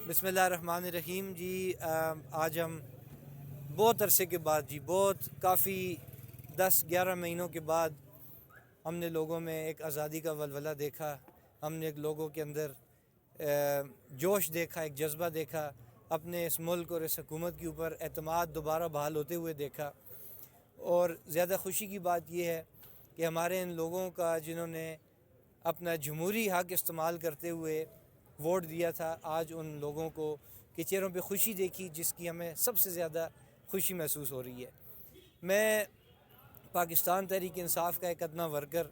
بسم اللہ الرحمن الرحیم جی آج ہم بہت عرصے کے بعد بہت کافی 10-11 مہینوں کے بعد ہم نے لوگوں میں ایک آزادی کا ولولہ دیکھا. ہم نے ایک لوگوں کے اندر جوش دیکھا, ایک جذبہ دیکھا, اپنے اس ملک اور اس حکومت کے اوپر اعتماد دوبارہ بحال ہوتے ہوئے دیکھا. اور زیادہ خوشی کی بات یہ ہے کہ ہمارے ان لوگوں کا جنہوں نے اپنا جمہوری حق استعمال کرتے ہوئے ووٹ دیا تھا, آج ان لوگوں کو کے چہروں پہ خوشی دیکھی جس کی ہمیں سب سے زیادہ خوشی محسوس ہو رہی ہے. میں پاکستان تحریک انصاف کا ایک ادنیٰ ورکر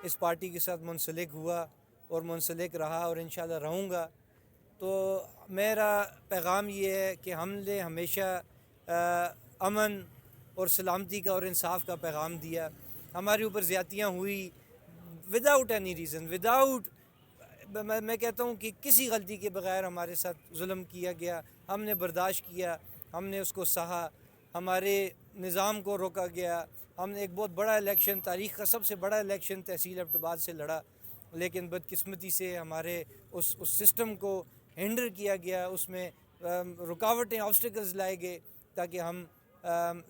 اس پارٹی کے ساتھ منسلک ہوا اور منسلک رہا اور انشاءاللہ رہوں گا. تو میرا پیغام یہ ہے کہ ہم نے ہمیشہ امن اور سلامتی کا اور انصاف کا پیغام دیا. ہمارے اوپر زیادتیاں ہوئی وداؤٹ اینی ریزن, میں کہتا ہوں کہ کسی غلطی کے بغیر ہمارے ساتھ ظلم کیا گیا, ہم نے برداشت کیا, ہم نے اس کو سہا, ہمارے نظام کو روکا گیا. ہم نے ایک بہت بڑا الیکشن, تاریخ کا سب سے بڑا الیکشن تحصیل ایبٹ آباد سے لڑا, لیکن بدقسمتی سے ہمارے اس سسٹم کو ہینڈل کیا گیا, اس میں رکاوٹیں آبسٹیکلز لائے گئے تاکہ ہم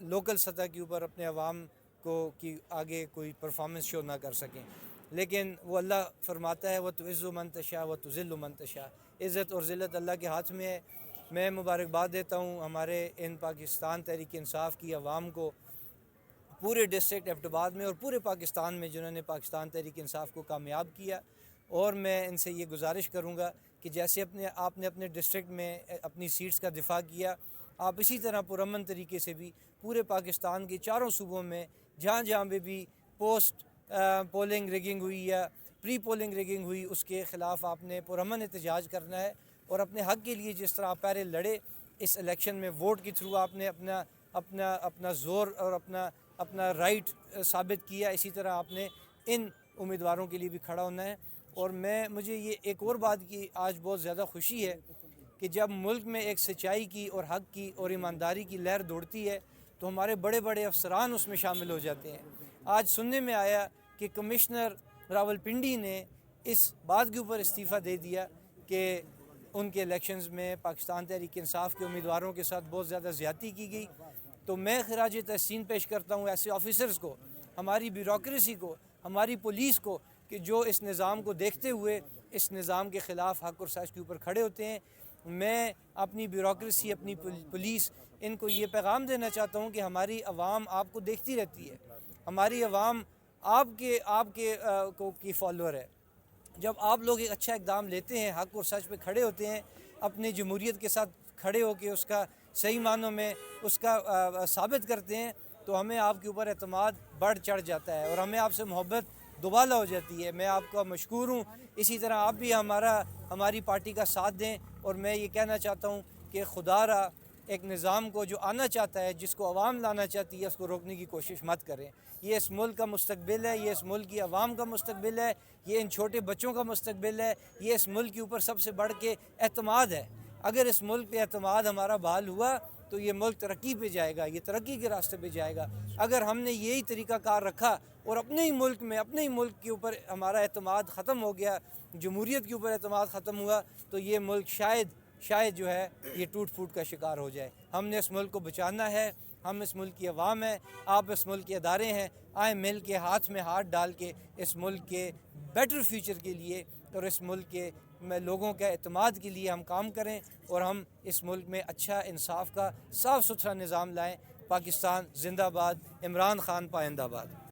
لوکل سطح کے اوپر اپنے عوام کو کی آگے کوئی پرفارمنس شو نہ کر سکیں. لیکن وہ اللہ فرماتا ہے وَتُعِزُّ مَن تَشَاءُ وَتُذِلُّ مَن تَشَاءُ, عزت اور ذلت اللہ کے ہاتھ میں ہے. میں مبارکباد دیتا ہوں ہمارے ان پاکستان تحریک انصاف کی عوام کو, پورے ڈسٹرکٹ ایبٹ آباد میں اور پورے پاکستان میں جنہوں نے پاکستان تحریک انصاف کو کامیاب کیا. اور میں ان سے یہ گزارش کروں گا کہ جیسے آپ نے اپنے ڈسٹرکٹ میں اپنی سیٹس کا دفاع کیا, آپ اسی طرح پرامن طریقے سے بھی پورے پاکستان کے چاروں صوبوں میں جہاں جہاں پہ بھی پوسٹ پولنگ ریگنگ ہوئی یا پری پولنگ ریگنگ ہوئی اس کے خلاف آپ نے پرامن احتجاج کرنا ہے. اور اپنے حق کے لیے جس طرح آپ پہلے لڑے اس الیکشن میں ووٹ کے تھرو آپ نے اپنا زور اور اپنا رائٹ ثابت کیا, اسی طرح آپ نے ان امیدواروں کے لیے بھی کھڑا ہونا ہے. اور مجھے یہ ایک اور بات کی آج بہت زیادہ خوشی ہے کہ جب ملک میں ایک سچائی کی اور حق کی اور ایمانداری کی لہر دوڑتی ہے تو ہمارے بڑے بڑے افسران اس میں شامل ہو جاتے ہیں. آج سننے میں آیا کہ کمشنر راولپنڈی نے اس بات کے اوپر استعفیٰ دے دیا کہ ان کے الیکشنز میں پاکستان تحریک انصاف کے امیدواروں کے ساتھ بہت زیادہ زیادتی کی گئی. تو میں خراج تحسین پیش کرتا ہوں ایسے آفیسرز کو, ہماری بیوروکریسی کو, ہماری پولیس کو, کہ جو اس نظام کو دیکھتے ہوئے اس نظام کے خلاف حق اور سچ کے اوپر کھڑے ہوتے ہیں. میں اپنی بیوروکریسی, اپنی پولیس, ان کو یہ پیغام دینا چاہتا ہوں کہ ہماری عوام آپ کو دیکھتی رہتی ہے, ہماری عوام آپ کی فالوور ہے. جب آپ لوگ ایک اچھا اقدام لیتے ہیں, حق اور سچ پہ کھڑے ہوتے ہیں, اپنی جمہوریت کے ساتھ کھڑے ہو کے اس کا صحیح معنوں میں اس کا ثابت کرتے ہیں, تو ہمیں آپ کے اوپر اعتماد بڑھ چڑھ جاتا ہے اور ہمیں آپ سے محبت دوبالا ہو جاتی ہے. میں آپ کا مشکور ہوں. اسی طرح آپ بھی ہماری پارٹی کا ساتھ دیں. اور میں یہ کہنا چاہتا ہوں کہ خدا را ایک نظام کو جو آنا چاہتا ہے, جس کو عوام لانا چاہتی ہے, اس کو روکنے کی کوشش مت کریں. یہ اس ملک کا مستقبل ہے, یہ اس ملک کی عوام کا مستقبل ہے, یہ ان چھوٹے بچوں کا مستقبل ہے, یہ اس ملک کے اوپر سب سے بڑھ کے اعتماد ہے. اگر اس ملک پہ اعتماد ہمارا بحال ہوا تو یہ ملک ترقی پہ جائے گا, یہ ترقی کے راستے پہ جائے گا. اگر ہم نے یہی طریقہ کار رکھا اور اپنے ہی ملک کے اوپر ہمارا اعتماد ختم ہو گیا, جمہوریت کے اوپر اعتماد ختم ہوا, تو یہ ملک شاید جو ہے یہ ٹوٹ پھوٹ کا شکار ہو جائے. ہم نے اس ملک کو بچانا ہے, ہم اس ملک کی عوام ہیں, آپ اس ملک کے ادارے ہیں. آئیں مل کے ہاتھ میں ہاتھ ڈال کے اس ملک کے بیٹر فیوچر کے لیے اور اس ملک کے لوگوں کے اعتماد کے لیے ہم کام کریں, اور ہم اس ملک میں اچھا انصاف کا صاف ستھرا نظام لائیں. پاکستان زندہ باد, عمران خان پائندہ باد.